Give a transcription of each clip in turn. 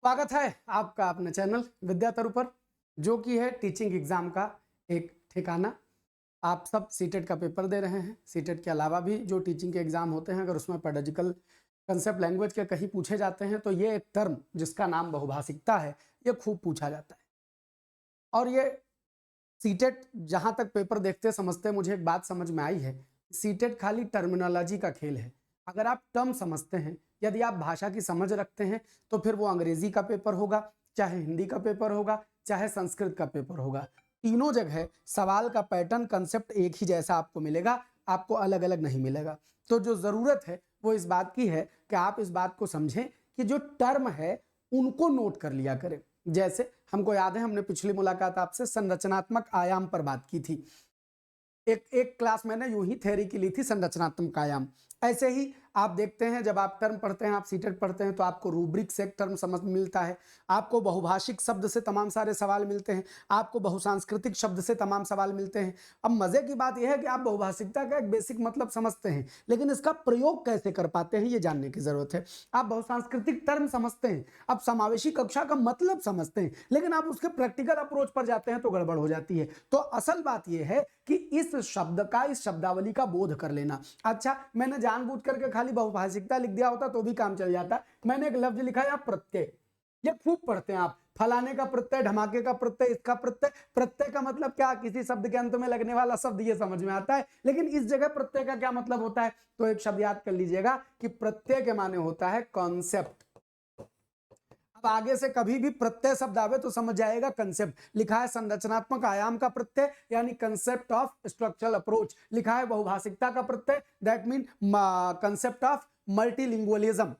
स्वागत है आपका अपने चैनल विद्या तरु पर, जो कि है टीचिंग एग्जाम का एक ठिकाना। आप सब सीटेट का पेपर दे रहे हैं। सीटेट के अलावा भी जो टीचिंग के एग्जाम होते हैं, अगर उसमें पेडागोजिकल कंसेप्ट लैंग्वेज के कहीं पूछे जाते हैं तो ये एक टर्म जिसका नाम बहुभाषिकता है, ये खूब पूछा जाता है। और ये सीटेट जहां तक पेपर देखते समझते मुझे एक बात समझ में आई है, सीटेट खाली टर्मिनोलॉजी का खेल है। अगर आप टर्म समझते हैं, यदि आप भाषा की समझ रखते हैं, तो फिर वो अंग्रेजी का पेपर होगा, चाहे हिंदी का पेपर होगा, चाहे संस्कृत का पेपर होगा, तीनों जगह सवाल का पैटर्न कंसेप्ट एक ही जैसा आपको मिलेगा, आपको अलग अलग नहीं मिलेगा। तो जो जरूरत है वो इस बात की है कि आप इस बात को समझें कि जो टर्म है उनको नोट कर लिया करें। जैसे हमको याद है, हमने पिछली मुलाकात आपसे संरचनात्मक आयाम पर बात की थी। एक क्लास मैंने यूं ही थ्योरी की ली थी, संरचनात्मक आयाम। ऐसे ही आप देखते हैं, जब आप टर्म पढ़ते हैं, आप सीटेट पढ़ते हैं, तो आपको रूब्रिक से एक टर्म समझ मिलता है, आपको बहुभाषिक शब्द से तमाम सारे सवाल मिलते हैं, आपको बहुसांस्कृतिक शब्द से तमाम सवाल मिलते हैं। अब मजे की बात यह है कि आप बहुभाषिकता का एक बेसिक मतलब समझते हैं, लेकिन इसका प्रयोग कैसे कर पाते हैं ये जानने की जरूरत है। आप बहुसांस्कृतिक टर्म समझते हैं, अब समावेशी कक्षा का मतलब समझते हैं, लेकिन आप उसके प्रैक्टिकल अप्रोच पर जाते हैं तो गड़बड़ हो जाती है। तो असल बात यह है कि इस शब्द का, इस शब्दावली का बोध कर लेना। अच्छा, मैंने जानबूझ करके खाली बहुभाषिकता लिख दिया होता तो भी काम चल जाता। मैंने एक लफ्ज लिखा है प्रत्यय, ये खूब पढ़ते हैं आप, फलाने का प्रत्यय, धमाके का प्रत्यय, इसका प्रत्यय। प्रत्यय का मतलब क्या? किसी शब्द के अंत में लगने वाला शब्द, ये समझ में आता है, लेकिन इस जगह प्रत्यय का क्या मतलब होता है? तो एक शब्द याद कर लीजिएगा कि प्रत्यय के माने होता है कॉन्सेप्ट। अब आगे से कभी भी प्रत्यय शब्द आवे तो समझ जाएगा कंसेप्ट। लिखा है संरचनात्मक आयाम का प्रत्यय, यानी कंसेप्ट ऑफ स्ट्रक्चरल अप्रोच। लिखा है बहुभाषिकता का प्रत्यय, that mean concept of multilingualism.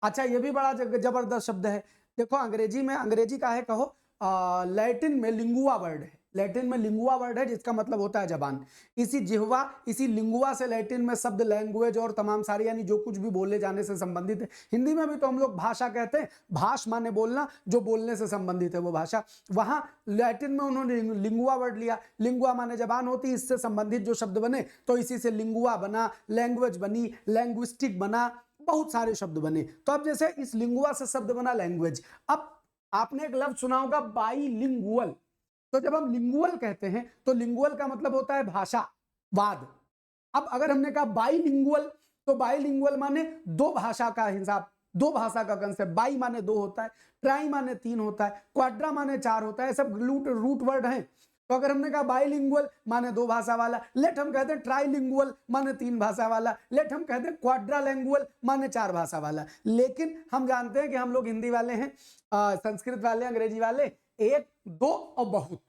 अच्छा, ये भी बड़ा जबरदस्त शब्द है। देखो अंग्रेजी में, अंग्रेजी का है कहो, लैटिन में लिंगुआ वर्ड है। लैटिन में लिंगुआ वर्ड है जिसका मतलब होता है जबान। इसी जिह्वा, इसी लिंगुआ से लैटिन में शब्द लैंग्वेज और तमाम सारी, यानी जो कुछ भी बोले जाने से संबंधित है। हिंदी में भी तो हम लोग भाषा कहते हैं, भाष माने बोलना, जो बोलने से संबंधित है वो भाषा। वहां लैटिन में उन्होंने लिंगुआ वर्ड लिया। लिंगुआ माने जबान होती, इससे संबंधित जो शब्द बने तो इसी से लिंगुआ बना, लैंग्वेज बनी, लैंग्विस्टिक बना, बहुत सारे शब्द बने। तो अब जैसे इस लिंगुआ से शब्द बना लैंग्वेज। अब आपने एक लफ्ज सुना होगा बाईलिंगुअल। तो जब हम लिंगुअल कहते हैं तो लिंगुअल का मतलब होता है भाषावाद। अब अगर हमने कहा बाईलिंगुअल, तो बाईलिंगुअल माने दो भाषा का हिसाब, दो भाषा का कंसेप्ट। बाई माने दो होता है, ट्राई माने तीन होता है, क्वाड्रा माने चार होता है, सब रूट वर्ड हैं। तो अगर हमने कहा बाईलिंगुअल माने दो भाषा वाला, लेट हम कहते हैं ट्राईलिंगुअल माने तीन भाषा वाला, लेट हम कहते हैं क्वाड्रालिंगुअल माने चार भाषा वाला। लेकिन हम जानते हैं कि हम लोग हिंदी वाले हैं, संस्कृत वाले, अंग्रेजी वाले, एक, दो और बहुत।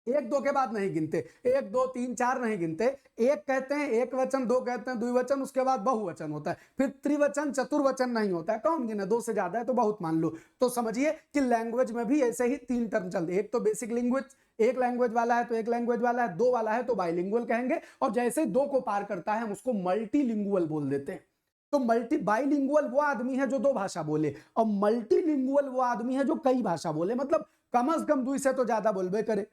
एक दो के बाद नहीं गिनते, एक दो तीन चार नहीं गिनते। एक कहते हैं एक वचन, दो कहते हैं द्विवचन, उसके बाद बहुवचन होता है, फिर त्रिवचन चतुर्वचन नहीं होता है। कौन गिने? दो से ज्यादा है तो बहुत मान लो। तो समझिए कि लैंग्वेज में भी ऐसे ही तीन टर्म चलते। एक तो बेसिक लैंग्वेज, एक लैंग्वेज वाला है तो एक लैंग्वेज वाला है, दो वाला है तो बाइलिंगुअल कहेंगे, और जैसे दो को पार करता है हम उसको मल्टीलिंगुअल बोल देते हैं। तो बाइलिंगुअल वो आदमी है जो दो भाषा बोले, और मल्टीलिंगुअल वो आदमी है जो कई भाषा बोले, मतलब कम से कम दुई से तो ज्यादा बोलबे करे।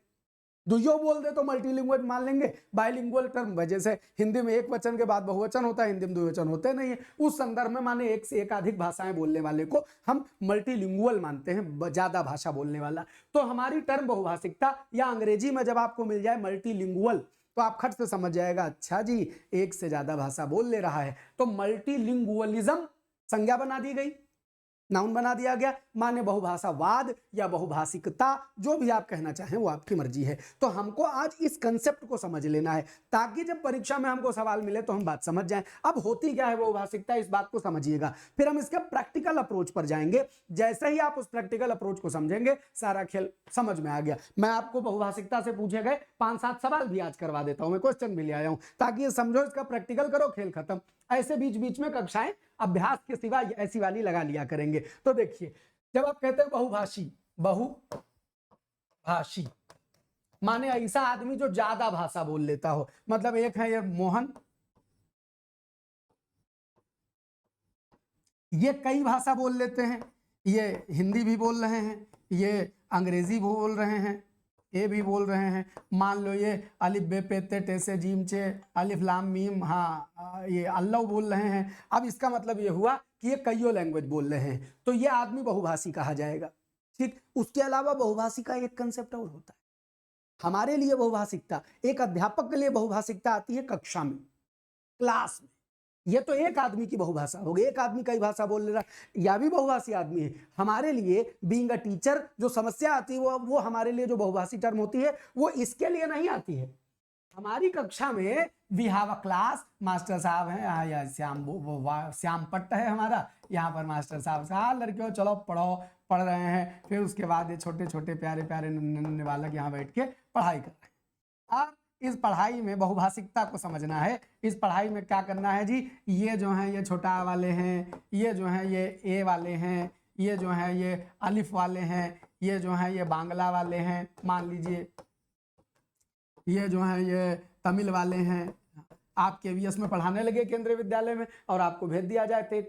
दुइयो बोल दे तो मल्टीलिंगुअल मान लेंगे। बाइलिंगुअल टर्म वजह से हिंदी में एक वचन के बाद बहुवचन होता है, हिंदी में द्विवचन होते नहीं है। उस संदर्भ में माने एक से एकाधिक भाषाएं बोलने वाले को हम मल्टीलिंगुअल मानते हैं, ज्यादा भाषा बोलने वाला। तो हमारी टर्म बहुभाषिकता, या अंग्रेजी में जब आपको मिल जाए मल्टीलिंगुअल, तो आप खट से समझ जाएगा, अच्छा जी एक से ज्यादा भाषा बोल ले रहा है। तो मल्टीलिंगुअलिज्म संज्ञा बना दी गई, नाउन बना दिया गया, माने बहुभाषावाद या बहुभाषिकता, जो भी आप कहना चाहें वो आपकी मर्जी है। तो हमको आज इस कंसेप्ट को समझ लेना है, ताकि जब परीक्षा में हमको सवाल मिले तो हम बात समझ जाएं। अब होती क्या है बहुभाषिकता, इस बात को समझिएगा, फिर हम इसके प्रैक्टिकल अप्रोच पर जाएंगे। जैसे ही आप उस प्रैक्टिकल अप्रोच को समझेंगे, सारा खेल समझ में आ गया। मैं आपको बहुभाषिकता से पूछे गए 5-7 सवाल भी आज करवा देता हूं, मैं क्वेश्चन भी ले आया हूं, ताकि ये समझो, इसका प्रैक्टिकल करो, खेल खत्म। ऐसे बीच बीच में कक्षाएं अभ्यास के सिवा ऐसी वाली लगा लिया करेंगे। तो देखिए, जब आप कहते हैं बहुभाषी, बहुभाषी माने ऐसा आदमी जो ज्यादा भाषा बोल लेता हो। मतलब एक है ये मोहन, ये कई भाषा बोल लेते हैं, ये हिंदी भी बोल रहे हैं, ये अंग्रेजी भी बोल रहे हैं, ये भी बोल रहे हैं। मान लो ये अलिफ बे पे ते टे से जीम चे अलिफ लाम मीम, हाँ ये अल्लाह बोल रहे हैं। अब इसका मतलब ये हुआ कि ये कईयों लैंग्वेज बोल रहे हैं, तो ये आदमी बहुभाषी कहा जाएगा। ठीक, उसके अलावा बहुभाषी का एक कंसेप्ट और होता है। हमारे लिए बहुभाषिकता, एक अध्यापक के लिए बहुभाषिकता आती है कक्षा में, क्लास में। ये तो एक आदमी की बहुभाषा हो गई, एक आदमी कई भाषा बोल रहा है, या भी बहुभाषी आदमी है। हमारे लिए बीइंग अ टीचर जो समस्या आती है वो हमारे लिए जो बहुभाषी टर्म होती है वो इसके लिए नहीं आती है। हमारी कक्षा में we have a class, master साहब हैं, या श्याम पट्ट है हमारा, यहाँ पर मास्टर साहब से, हाँ लड़कियों चलो पढ़ो, पढ़ रहे हैं। फिर उसके बाद ये छोटे छोटे प्यारे प्यारे नन्हे बालक यहाँ बैठ के पढ़ाई कर रहे हैं। अब इस पढ़ाई में बहुभाषिकता को समझना है। इस पढ़ाई में क्या करना है जी, ये जो है ये छोटा वाले हैं, ये जो है ये ए वाले हैं, ये जो है ये अलिफ वाले हैं, ये जो है ये बांग्ला वाले हैं, मान लीजिए ये जो है ये तमिल वाले हैं। आप KVS में पढ़ाने लगे केंद्रीय विद्यालय में और आपको भेज दिया जाए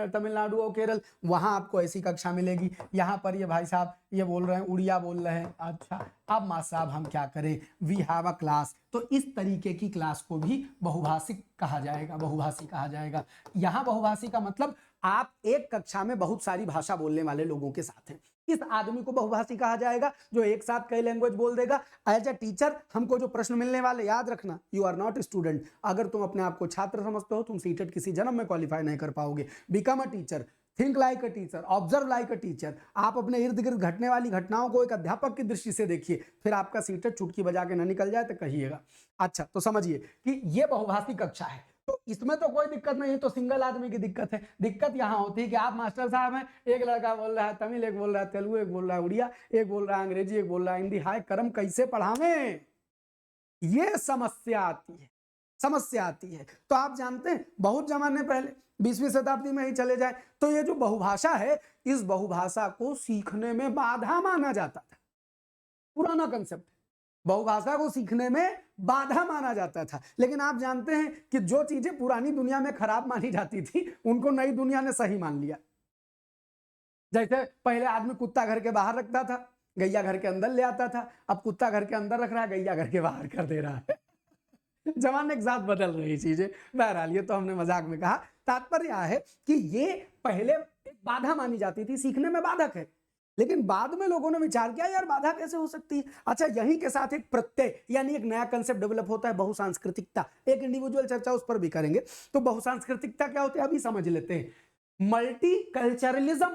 तमिलनाडु और केरल, वहां आपको ऐसी कक्षा मिलेगी। यहाँ पर ये भाई साहब ये बोल रहे हैं, उड़िया बोल रहे हैं। अच्छा, अब मास्टर साहब हम क्या करें, वी हैव अ क्लास। तो इस तरीके की क्लास को भी बहुभाषिक कहा जाएगा, बहुभाषी कहा जाएगा। यहाँ बहुभाषी का मतलब आप एक कक्षा में बहुत सारी भाषा बोलने वाले लोगों के साथ हैं। इस आदमी को बहुभाषी कहा जाएगा जो एक साथ कई लैंग्वेज बोल देगा। एज अ टीचर हमको जो प्रश्न मिलने वाले, याद रखना, यू आर नॉट स्टूडेंट। अगर तुम अपने आप को छात्र समझते हो, तुम सीटेट किसी जन्म में क्वालिफाई नहीं कर पाओगे। Become a teacher, think like a teacher, observe like a teacher. आप अपने इर्द गिर्द घटने वाली घटनाओं को एक अध्यापक की दृष्टि से देखिए, फिर आपका सीटेट चुटकी बजा के न निकल जाए तो कहिएगा। अच्छा, तो समझिए कि ये बहुभाषी कक्षा है, तो इसमें तो कोई दिक्कत नहीं है, तो सिंगल आदमी की दिक्कत है। दिक्कत यहाँ होती है कि आप मास्टर साहब हैं, एक लड़का बोल रहा है तमिल, एक बोल रहा है तेलुगु, एक बोल रहा है उड़िया, एक बोल रहा है अंग्रेजी, एक बोल रहा है हिंदी। हाय करम, कैसे पढ़ावें, ये समस्या आती है, समस्या आती है। तो आप जानते हैं बहुत जमाने पहले 20वीं शताब्दी में ही चले जाए तो ये जो बहुभाषा है, इस बहुभाषा को सीखने में बाधा माना जाता था। पुराना कंसेप्ट, बहुभाषा को सीखने में बाधा माना जाता था। लेकिन आप जानते हैं कि जो चीजें पुरानी दुनिया में खराब मानी जाती थी उनको नई दुनिया ने सही मान लिया। जैसे पहले आदमी कुत्ता घर के बाहर रखता था, गैया घर के अंदर ले आता था। अब कुत्ता घर के अंदर रख रहा है, गैया घर के बाहर कर दे रहा है। जमाने के साथ बदल रही चीजें। बहरहाल ये तो हमने मजाक में कहा। तात्पर्य यह है कि ये पहले एक बाधा मानी जाती थी, सीखने में बाधक है। लेकिन बाद में लोगों ने विचार किया यार बाधा कैसे हो सकती है। अच्छा, यहीं के साथ एक प्रत्यय यानी एक नया कंसेप्ट डेवलप होता है, बहुसांस्कृतिकता। एक इंडिविजुअल चर्चा उस पर भी करेंगे। तो बहुसांस्कृतिकता क्या होती है अभी समझ लेते हैं। मल्टी कल्चरलिज्म,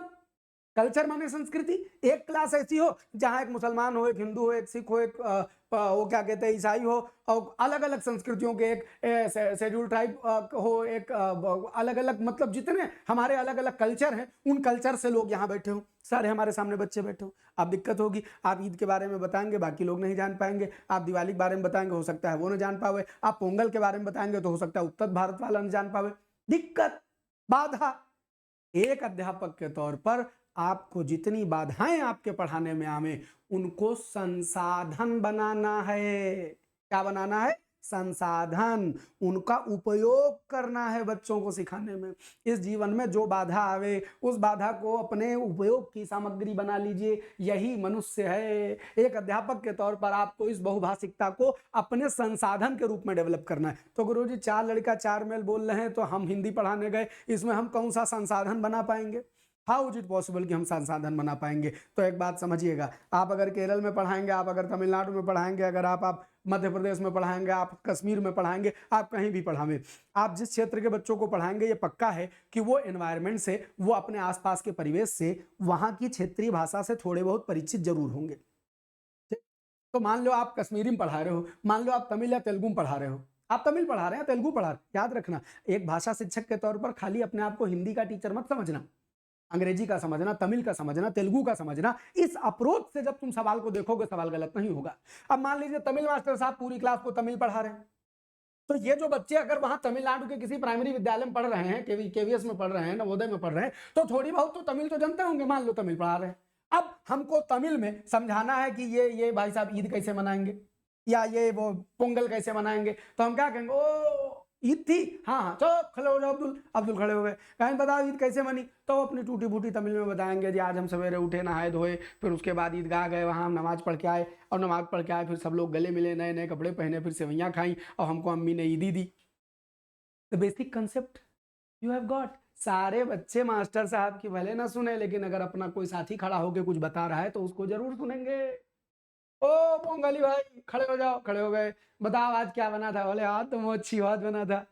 कल्चर माने संस्कृति। एक क्लास ऐसी हो जहां एक मुसलमान हो, एक हिंदू हो, एक सिख हो, एक वो क्या कहते हैं ईसाई हो, और अलग अलग संस्कृतियों के एक शेड्यूल ट्राइब हो, एक अलग अलग, मतलब जितने हमारे अलग अलग कल्चर हैं उन कल्चर से लोग यहाँ बैठे हो, सारे हमारे सामने बच्चे बैठे हो। अब दिक्कत होगी, आप ईद के बारे में बताएंगे बाकी लोग नहीं जान पाएंगे, आप दिवाली के बारे में बताएंगे हो सकता है वो न जान पावे, आप पोंगल के बारे में बताएंगे तो हो सकता है उत्तर भारत वाला न जान पावे। दिक्कत, बाधा। एक अध्यापक के तौर पर आपको जितनी बाधाएं आपके पढ़ाने में आवे उनको संसाधन बनाना है। क्या बनाना है? संसाधन। उनका उपयोग करना है बच्चों को सिखाने में। इस जीवन में जो बाधा आवे उस बाधा को अपने उपयोग की सामग्री बना लीजिए, यही मनुष्य है। एक अध्यापक के तौर पर आपको इस बहुभाषिकता को अपने संसाधन के रूप में डेवलप करना है। तो गुरुजी 4 लड़का 4 मेल बोल रहे हैं तो हम हिंदी पढ़ाने गए, इसमें हम कौन सा संसाधन बना पाएंगे? हाउ इज इट पॉसिबल कि हम संसाधन बना पाएंगे? तो एक बात समझिएगा, आप अगर केरल में पढ़ाएंगे, आप अगर तमिलनाडु में पढ़ाएंगे, अगर आप मध्य प्रदेश में पढ़ाएंगे, आप कश्मीर में पढ़ाएंगे, आप कहीं भी पढ़ाएंगे, आप जिस क्षेत्र के बच्चों को पढ़ाएंगे ये पक्का है कि वो एनवायरनमेंट से, वो अपने आसपास के परिवेश से, वहाँ की क्षेत्रीय भाषा से थोड़े बहुत परिचित जरूर होंगे। तो मान लो आप कश्मीरी में पढ़ा रहे हो, मान लो आप तमिल या तेलुगु में पढ़ा रहे हो, आप तमिल पढ़ा रहे हैं, तेलुगु पढ़ा रहे हैं, याद रखना एक भाषा शिक्षक के तौर पर खाली अपने आप को हिंदी का टीचर मत समझना। अंग्रेजी का समझना, तमिल का समझना, तेलुगु का समझना। इस अप्रोच से जब तुम सवाल को देखोगे सवाल गलत नहीं होगा। अब मान लीजिए तमिल मास्टर साहब पूरी क्लास को तमिल पढ़ा रहे हैं, तो ये जो बच्चे अगर वहां तमिलनाडु के किसी प्राइमरी विद्यालय में पढ़ रहे हैं, KVS में पढ़ रहे हैं, नवोदय में पढ़ रहे हैं, तो थोड़ी बहुत तो तमिल तो जानते होंगे। मान लो तमिल पढ़ा रहे हैं, अब हमको तमिल में समझाना है कि ये भाई साहब ईद कैसे मनाएंगे या ये वो पोंगल कैसे मनाएंगे, तो हम क्या कहेंगे? ओ ईद थी, हाँ चलो खड़े हो जाओ। अब्दुल खड़े हो गए, कहें बताओ ईद कैसे मनी, तो अपनी टूटी फूटी तमिल में बताएंगे जी आज हम सवेरे उठे, नहाए धोए, फिर उसके बाद ईदगाह गए, वहाँ हम नमाज पढ़ के आए, और नमाज पढ़ के आए फिर सब लोग गले मिले, नए नए कपड़े पहने, फिर सेवैयाँ खाई और हमको अम्मी ने ईदी दी। The basic concept you have got. सारे बच्चे मास्टर साहब की भले ना सुने, लेकिन अगर अपना कोई साथी खड़ा होकर कुछ बता रहा है तो उसको जरूर सुनेंगे। ओ पोंगली भाई खड़े हो जाओ, खड़े हो गए, बताओ आज क्या बना था? बोले आज तो मच्छी भात बना था।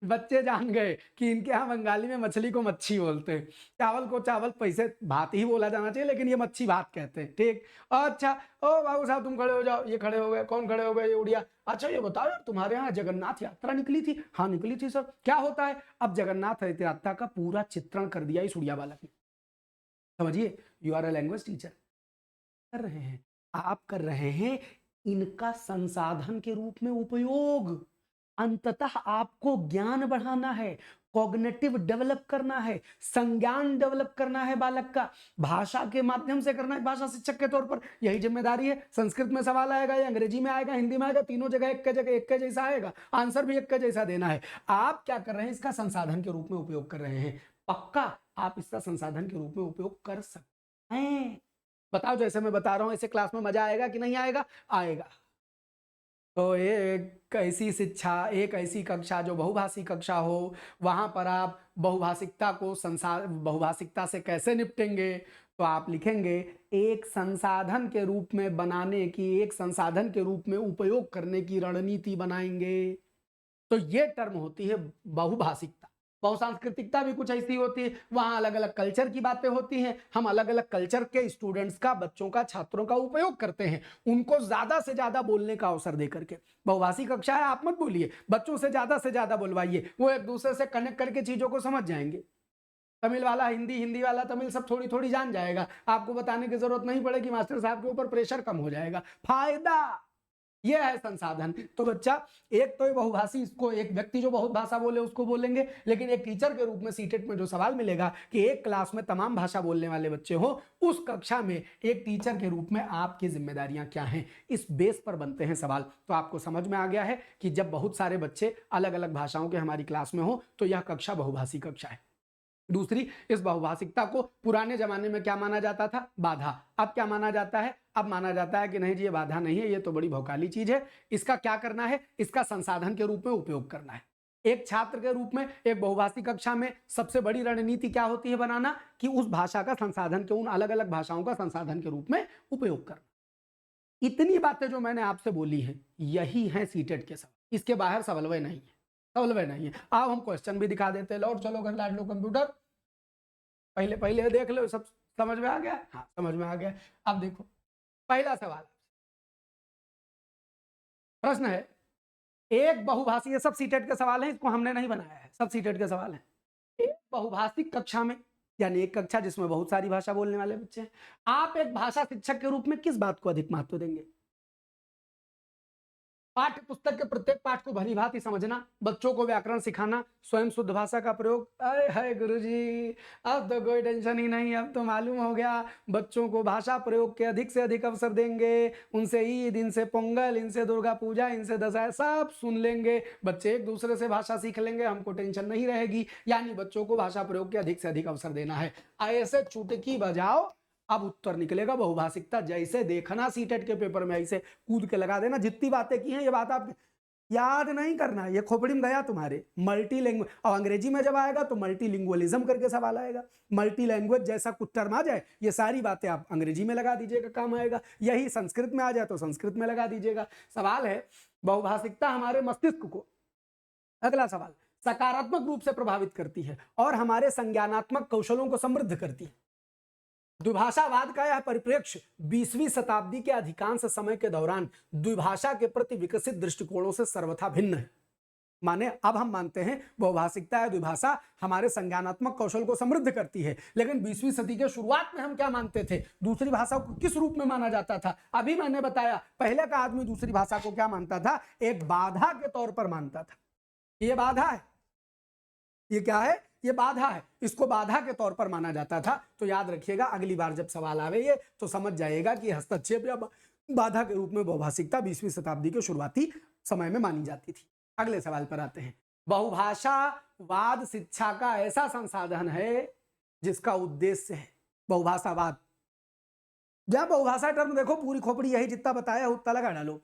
बच्चे जान गए कि इनके यहाँ बंगाली में मछली को मच्छी बोलते हैं, चावल को चावल पैसे भात ही बोला जाना चाहिए, लेकिन ये मच्छी भात कहते हैं। ठीक, अच्छा ओ बाबू साहब तुम खड़े हो जाओ। ये खड़े हो गए। कौन खड़े हो गए? ये उड़िया। अच्छा ये बताओ यार, तुम्हारे यहाँ जगन्नाथ यात्रा निकली थी? हाँ निकली थी सर। क्या होता है? अब जगन्नाथ यात्रा का पूरा चित्रण कर दिया इस उड़िया बालक ने। समझिए, you are a language teacher. कर रहे हैं आप, कर रहे हैं इनका संसाधन के रूप में उपयोग। अंततः आपको ज्ञान बढ़ाना है, कॉग्निटिव डेवलप करना है, संज्ञान डेवलप करना है बालक का, भाषा के माध्यम से करना है। भाषा शिक्षक के तौर पर यही जिम्मेदारी है। संस्कृत में सवाल आएगा या अंग्रेजी में आएगा, हिंदी में आएगा, तीनों जगह एक के जैसा आएगा, आंसर भी एक के जैसा देना है। आप क्या कर रहे हैं? इसका संसाधन के रूप में उपयोग कर रहे हैं। पक्का आप इसका संसाधन के रूप में उपयोग कर सकते हैं। बताओ, जैसे मैं बता रहा हूं ऐसे क्लास में मजा आएगा कि नहीं आएगा? आएगा। तो एक ऐसी शिक्षा, एक ऐसी कक्षा जो बहुभाषी कक्षा हो, वहां पर आप बहुभाषिकता को बहुभाषिकता से कैसे निपटेंगे? तो आप लिखेंगे एक संसाधन के रूप में बनाने की, एक संसाधन के रूप में उपयोग करने की रणनीति बनाएंगे। तो ये टर्म होती है बहुभाषिकता। बहुसांस्कृतिकता भी कुछ ऐसी होती है, वहां अलग अलग कल्चर की बातें होती हैं, हम अलग अलग कल्चर के स्टूडेंट्स का, बच्चों का, छात्रों का उपयोग करते हैं, उनको ज्यादा से ज्यादा बोलने का अवसर दे करके। बहुभाषी कक्षा है, आप मत बोलिए, बच्चों से ज्यादा बुलवाइए, वो एक दूसरे से कनेक्ट करके चीजों को समझ जाएंगे। तमिल वाला हिंदी, हिंदी वाला तमिल, सब थोड़ी थोड़ी जान जाएगा, आपको बताने की जरूरत नहीं पड़ेगी, मास्टर साहब के ऊपर प्रेशर कम हो जाएगा। फायदा ये है संसाधन। तो बच्चा, एक तो बहुभाषी, इसको एक व्यक्ति जो बहुत भाषा बोले उसको बोलेंगे, लेकिन एक टीचर के रूप में सीटेट में जो सवाल मिलेगा कि एक क्लास में तमाम भाषा बोलने वाले बच्चे हो, उस कक्षा में एक टीचर के रूप में आपकी जिम्मेदारियां क्या हैं, इस बेस पर बनते हैं सवाल। तो आपको समझ में आ गया है कि जब बहुत सारे बच्चे अलग अलग भाषाओं के हमारी क्लास में हो तो यह कक्षा बहुभाषी कक्षा है। दूसरी, इस बहुभाषिकता को पुराने जमाने में क्या माना जाता था? बाधा। अब क्या माना जाता है? अब माना जाता है कि नहीं जी, ये बाधा नहीं है, ये तो बड़ी भौकाली चीज है। इसका क्या करना है? इसका संसाधन के रूप में उपयोग करना है। एक छात्र के रूप में एक बहुभाषी कक्षा में सबसे बड़ी रणनीति क्या होती है बनाना? कि उस भाषा का संसाधन के, उन अलग अलग भाषाओं का संसाधन के रूप में उपयोग करना। इतनी बातें जो मैंने आपसे बोली हैं, यही है सीटेट के सवाल, इसके बाहर सवालवय नहीं है, सवालवय नहीं है। अब हम क्वेश्चन भी दिखा देते हैं। लौट चलो घर, लाड लो कंप्यूटर, पहले पहले देख लो, सब समझ में आ गया? हाँ समझ में आ गया। अब देखो पहला सवाल, प्रश्न है, एक बहुभाषी, ये सब सीटेट के सवाल हैं, इसको हमने नहीं बनाया है, सब सीटेट के सवाल हैं। एक बहुभाषिक कक्षा में, यानी एक कक्षा जिसमें बहुत सारी भाषा बोलने वाले बच्चे हैं, आप एक भाषा शिक्षक के रूप में किस बात को अधिक महत्व देंगे? पाठ्य पुस्तक के प्रत्येक पाठ को भली भांति समझना, बच्चों को व्याकरण सिखाना, स्वयं शुद्ध भाषा का प्रयोग। अरे है गुरुजी, अब तो कोई टेंशन ही नहीं, अब तो मालूम हो गया, बच्चों को भाषा प्रयोग के अधिक से अधिक अवसर देंगे, उनसे ईद, इनसे पोंगल, इनसे दुर्गा पूजा, इनसे दशहरा सब सुन लेंगे, बच्चे एक दूसरे से भाषा सीख लेंगे, हमको टेंशन नहीं रहेगी। यानी बच्चों को भाषा प्रयोग के अधिक से अधिक अवसर देना है। ऐसे चुटकी बजाओ, अब उत्तर निकलेगा बहुभाषिकता। जैसे देखना सीटेट के पेपर में, ऐसे कूद के लगा देना। जितनी बातें की हैं ये बात आप याद नहीं करना, ये खोपड़ी में गया तुम्हारे। मल्टी लैंग्वेज, और अंग्रेजी में जब आएगा तो मल्टीलिंगुअलिज्म करके सवाल आएगा, मल्टी लैंग्वेज जैसा कुछ टर्म आ जाए, ये सारी बातें आप अंग्रेजी में लगा दीजिएगा, काम आएगा। यही संस्कृत में आ जाए तो संस्कृत में लगा दीजिएगा। सवाल है, बहुभाषिकता हमारे मस्तिष्क को, अगला सवाल, सकारात्मक रूप से प्रभावित करती है और हमारे संज्ञानात्मक कौशलों को समृद्ध करती है। द्विभाषावाद का यह परिप्रेक्ष्य 20वीं शताब्दी के अधिकांश समय के दौरान द्विभाषा के प्रति विकसित दृष्टिकोणों से सर्वथा भिन्न है। माने अब हम मानते हैं बहुभाषिकता या द्विभाषा हमारे संज्ञानात्मक कौशल को समृद्ध करती है, लेकिन 20वीं सदी के शुरुआत में हम क्या मानते थे? दूसरी भाषा को किस रूप में माना जाता था? अभी मैंने बताया, पहले का आदमी दूसरी भाषा को क्या मानता था? एक बाधा के तौर पर मानता था। ये बाधा है, ये क्या है? ये बाधा है, इसको बाधा के तौर पर माना जाता था। तो याद रखिएगा, अगली बार जब सवाल आवे ये तो समझ जाएगा कि हस्तक्षेप या बाधा के रूप में बहुभाषिकता 20वीं शताब्दी के शुरुआती समय में मानी जाती थी। अगले सवाल पर आते हैं। बहुभाषावाद शिक्षा का ऐसा संसाधन है जिसका उद्देश्य है बहुभाषावाद। जब बहुभाषा टर्म देखो, पूरी खोपड़ी यही जितना बताया उतना लगा डालो।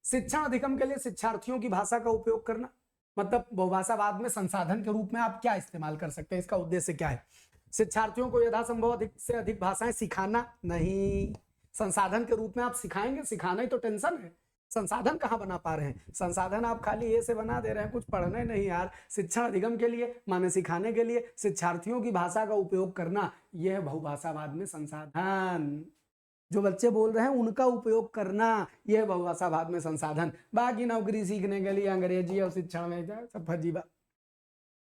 शिक्षण अधिगम के लिए शिक्षार्थियों की भाषा का उपयोग करना, मतलब बहुभाषावाद में संसाधन के रूप में आप क्या इस्तेमाल कर सकते हैं, इसका उद्देश्य क्या है? शिक्षार्थियों को यथासंभव अधिक से अधिक भाषाएं सिखाना नहीं। संसाधन के रूप में आप सिखाएंगे, सिखाना ही तो टेंशन है। संसाधन कहाँ बना पा रहे हैं? संसाधन आप खाली ये से बना दे रहे हैं, कुछ पढ़ने नहीं यार। शिक्षण अधिगम के लिए माने सिखाने के लिए शिक्षार्थियों की भाषा का उपयोग करना, यह है बहुभाषावाद में संसाधन। जो बच्चे बोल रहे हैं उनका उपयोग करना, यह बहुभाषावाद में संसाधन। बाकी नौकरी सीखने के लिए अंग्रेजी और शिक्षण में सब फर्जी बात।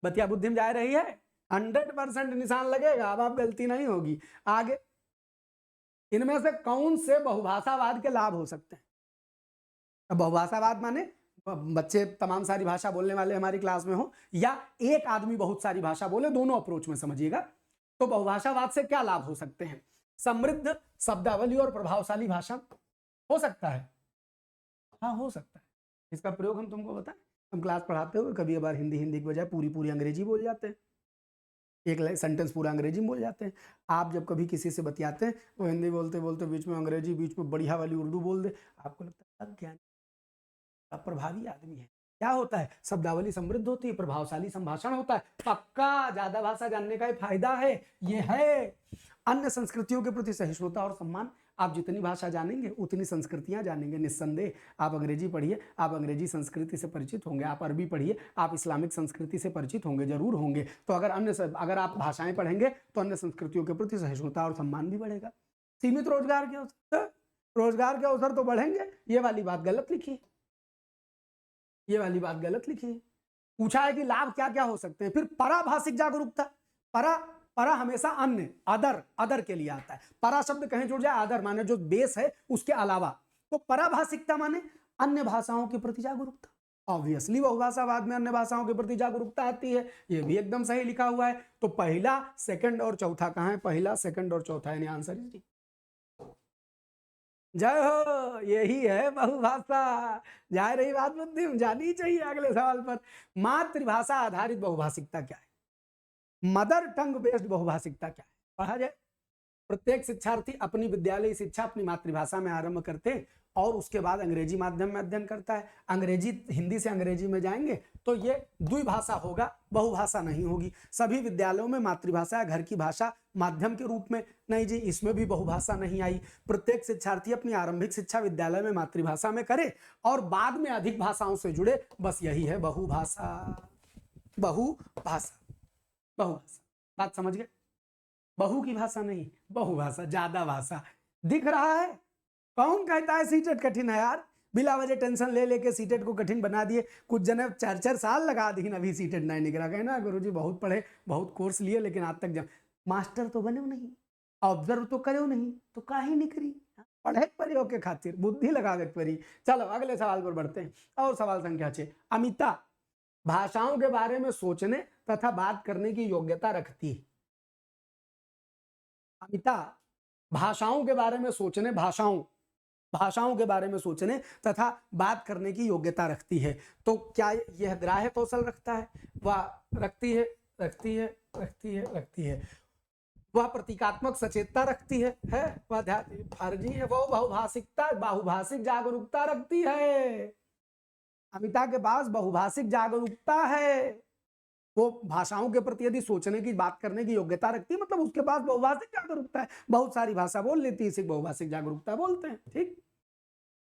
बतिया बुद्धि में जा रही है, 100% निशान लगेगा, अब आप गलती नहीं होगी। आगे इनमें से कौन से बहुभाषावाद के लाभ हो सकते हैं? अब बहुभाषावाद माने बच्चे तमाम सारी भाषा बोलने वाले हमारी क्लास में हो, या एक आदमी बहुत सारी भाषा बोले, दोनों अप्रोच में समझिएगा। तो बहुभाषावाद से क्या लाभ हो सकते हैं? समृद्ध शब्दावली और प्रभावशाली भाषा हो सकता है। हाँ हो सकता है। इसका प्रयोग हम तुमको बताएं, हम क्लास पढ़ाते हुए कभी कभार हिंदी की बजाय पूरी अंग्रेजी बोल जाते हैं, एक सेंटेंस पूरा अंग्रेजी में बोल जाते हैं। आप जब कभी किसी से बतियाते हैं, वो हिंदी बोलते बोलते बीच में अंग्रेजी, बीच में बढ़िया वाली उर्दू बोल दे, आपको लगता है ज्ञान प्रभावी आदमी है। क्या होता है? शब्दावली समृद्ध होती है, प्रभावशाली संभाषण होता है। पक्का ज्यादा भाषा जानने का फायदा है, ये है अन्य संस्कृतियों के प्रति सहिष्णुता और सम्मान। आप जितनी भाषा जानेंगे उतनी संस्कृतियां जानेंगे, निस्संदेह। आप अंग्रेजी पढ़िए, आप अंग्रेजी संस्कृति से परिचित होंगे। आप अरबी पढ़िए, आप इस्लामिक संस्कृति से परिचित होंगे, जरूर होंगे। तो अगर आप भाषाएं पढ़ेंगे तो अन्य संस्कृतियों के प्रति सहिष्णुता और सम्मान भी बढ़ेगा। सीमित रोजगार के अवसर, रोजगार के अवसर तो बढ़ेंगे। ये वाली बात गलत लिखी, ये वाली बात गलत लिखी। पूछा है कि लाभ क्या क्या हो सकते हैं। फिर पराभाषिक जागरूकता। परा हमेशा अन्य, अदर के लिए आता है। परा शब्द कहीं जुड़ जाए, अदर माने जो बेस है उसके अलावा। तो पराभाषिकता माने अन्य भाषाओं के प्रति जागरूकता। ऑब्वियसली बहुभाषावाद में अन्य भाषाओं के प्रति जागरूकता आती है, ये भी एकदम सही लिखा हुआ है। तो पहला, सेकंड और चौथा कहां है? पहला, सेकंड और चौथा, यानी आंसर इज डी। जय हो, यही है बहुभाषा। जा रही बात बुद्धि जानी चाहिए। अगले सवाल पर, मातृभाषा आधारित बहुभाषिकता क्या है? मदर टंग बेस्ड बहुभाषिकता क्या है? पढ़ा जाए। प्रत्येक शिक्षार्थी अपनी विद्यालय शिक्षा अपनी मातृभाषा में आरंभ करते और उसके बाद अंग्रेजी माध्यम में अध्ययन करता है। अंग्रेजी, हिंदी से अंग्रेजी में जाएंगे तो ये द्विभाषा होगा, बहुभाषा नहीं होगी। सभी विद्यालयों में मातृभाषा या घर की भाषा माध्यम के रूप में, नहीं जी, इसमें भी बहुभाषा नहीं आई। प्रत्येक शिक्षार्थी अपनी आरंभिक शिक्षा विद्यालय में मातृभाषा में करे और बाद में अधिक भाषाओं से जुड़े, बस यही है बहुभाषा। बहुभाषा, बहुभाषा, बात समझ गए? बहु की भाषा नहीं, बहुभाषा, ज्यादा भाषा। दिख रहा है? कौन कहता है सीटेट कठिन है यार? बिला वजह टेंशन ले लेके सीटेट को कठिन बना दिए। कुछ जने 4-4 साल लगा दी, अभी सीटेट नहीं निकला। कहना गुरुजी बहुत पढ़े, बहुत कोर्स लिए, लेकिन आज तक मास्टर तो बने नहीं, ऑब्जर्व तो करे नहीं, तो काहे निकली? पढ़े परियों के खातिर बुद्धि लगावे परी। चलो अगले सवाल पर बढ़ते हैं। और सवाल संख्या 6, अमिता भाषाओं के बारे में सोचने तथा बात करने की योग्यता रखती है। अमिता भाषाओं के बारे में सोचने, भाषाओं के बारे में सोचने तथा बात करने की योग्यता रखती है। तो क्या यह ग्राह्य कौशल रखता है? वह रखती है, रखती है, रखती है, रखती है। वह प्रतीकात्मक सचेतता रखती है वह फर्जी है। वह बहुभाषिकता, बहुभाषिक जागरूकता रखती है। अमिता के पास बहुभाषिक जागरूकता है। वो भाषाओं के प्रति यदि सोचने की, बात करने की योग्यता रखती है, मतलब उसके पास बहुभाषिक जागरूकता है। बहुत सारी भाषा बोल लेती है, इसे बहुभाषिक जागरूकता बोलते हैं। ठीक।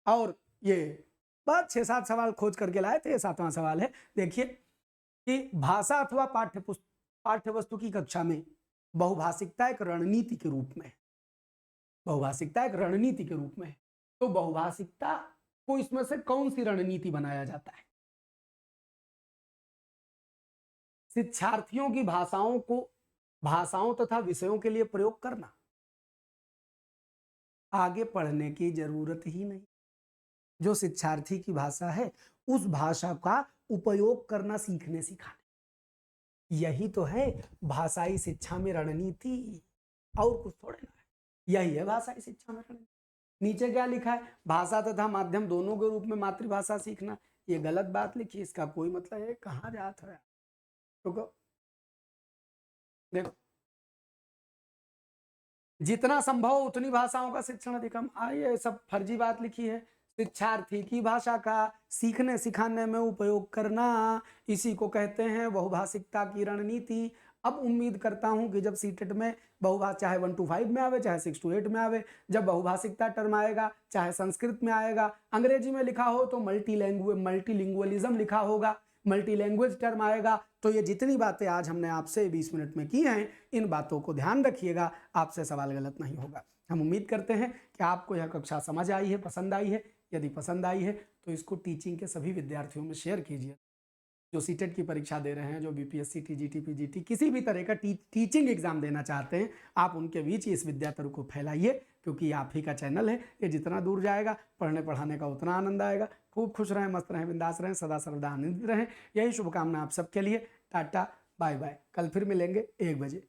और ये बस 6-7 सवाल खोज करके लाए थे, 7वां सवाल है। देखिए कि भाषा अथवा पाठ्य वस्तु की कक्षा में बहुभाषिकता एक रणनीति के रूप में, बहुभाषिकता एक रणनीति के रूप में। तो बहुभाषिकता को इसमें से कौन सी रणनीति बनाया जाता है? शिक्षार्थियों की भाषाओं तथा विषयों के लिए प्रयोग करना। आगे पढ़ने की जरूरत ही नहीं। जो शिक्षार्थी की भाषा है उस भाषा का उपयोग करना सीखने सिखाने, यही तो है भाषाई शिक्षा में रणनीति, और कुछ थोड़े ना है। यही है भाषाई शिक्षा में रणनीति। नीचे क्या लिखा है? भाषा तथा माध्यम दोनों के रूप में मातृभाषा सीखना। ये गलत बात लिखी, इसका कोई मतलब है? कहाँ जाता है? तो देखो, जितना संभव उतनी भाषाओं का शिक्षण अधिकम। ये सब फर्जी बात लिखी है। शिक्षार्थी की भाषा का सीखने सिखाने में उपयोग करना, इसी को कहते हैं बहुभाषिकता की रणनीति। अब उम्मीद करता हूं कि जब सीटेट में बहुभाषा चाहे 1 to 5 में आवे चाहे 6 to 8 में आवे, जब बहुभाषिकता टर्म आएगा चाहे संस्कृत में आएगा, अंग्रेजी में लिखा हो तो मल्टीलिंगुअलिज्म लिखा होगा, मल्टी लैंग्वेज टर्म आएगा, तो ये जितनी बातें आज हमने आपसे 20 मिनट में की हैं, इन बातों को ध्यान रखिएगा, आपसे सवाल गलत नहीं होगा। हम उम्मीद करते हैं कि आपको यह कक्षा समझ आई है, पसंद आई है। यदि पसंद आई है तो इसको टीचिंग के सभी विद्यार्थियों में शेयर कीजिए जो सीटेट की परीक्षा दे रहे हैं, जो बीपीएससी, टीजीटी, पीजीटी किसी भी तरह का टीचिंग एग्जाम देना चाहते हैं, आप उनके बीच इस विद्यातरु को फैलाइए, क्योंकि आप ही का चैनल है। ये जितना दूर जाएगा पढ़ने पढ़ाने का उतना आनंद आएगा। खूब खुश रहें, मस्त रहें, बिंदास रहें, सदा सर्वदा आनंदित रहें, यही शुभकामना आप सबके लिए। Tata, bye bye. कल फिर मिलेंगे 1 बजे।